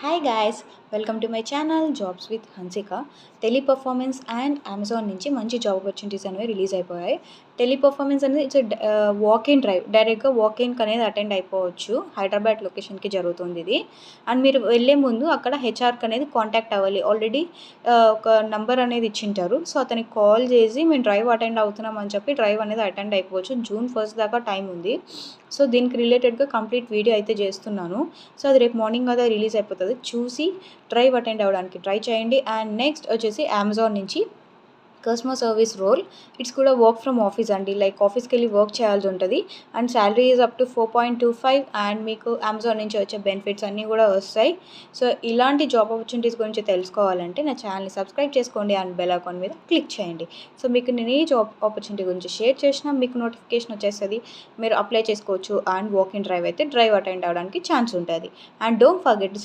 Hi guys, welcome to my channel jobs with Hansika. Teleperformance and Amazon నుంచి మంచి job opportunities అనేవి release అయిపోయాయి. Teleperformance అనేది ఇట్స్ వాక్ ఇన్ డ్రైవ్, డైరెక్ట్గా walk ఇన్కి అనేది అటెండ్ అయిపోవచ్చు. హైదరాబాద్ లొకేషన్కి జరుగుతుంది ఇది. అండ్ మీరు వెళ్ళే ముందు అక్కడ హెచ్ఆర్కి అనేది కాంటాక్ట్ అవ్వాలి. ఆల్రెడీ ఒక నంబర్ అనేది ఇచ్చింటారు. సో అతనికి కాల్ చేసి మేము డ్రైవ్ అటెండ్ అవుతున్నాం అని చెప్పి డ్రైవ్ అనేది అటెండ్ అయిపోవచ్చు. జూన్ 1 దాకా టైం ఉంది. సో దీనికి రిలేటెడ్గా కంప్లీట్ వీడియో అయితే చేస్తున్నాను. సో అది రేపు మార్నింగ్ అదే రిలీజ్ అయిపోతుంది. చూసి డ్రైవ్ అటెండ్ అవ్వడానికి ట్రై చేయండి. అండ్ నెక్స్ట్ వచ్చేసి అమెజాన్ నుంచి కస్టమర్ సర్వీస్ రోల్. ఇట్స్ కూడా వర్క్ ఫ్రమ్ ఆఫీస్ అండి. లైక్ ఆఫీస్కి వెళ్ళి వర్క్ చేయాల్సి ఉంటుంది. And salary is up to 4.25. And మీకు అమెజాన్ నుంచి వచ్చే బెనిఫిట్స్ అన్నీ కూడా వస్తాయి. సో ఇలాంటి జాబ్ ఆపర్చునిటీస్ గురించి తెలుసుకోవాలంటే నా ఛానల్ని సబ్స్క్రైబ్ చేసుకోండి అండ్ బెల్ ఐకాన్ మీద క్లిక్ చేయండి. సో మీకు నేను ఏ జాబ్ ఆపర్చునిటీ గురించి షేర్ చేసినా మీకు నోటిఫికేషన్ వచ్చేస్తుంది. మీరు అప్లై చేసుకోవచ్చు. అండ్ వాక్ ఇన్ డ్రైవ్ అయితే డ్రైవ్ అటెండ్ అవ్వడానికి ఛాన్స్ ఉంటుంది. And don't forget to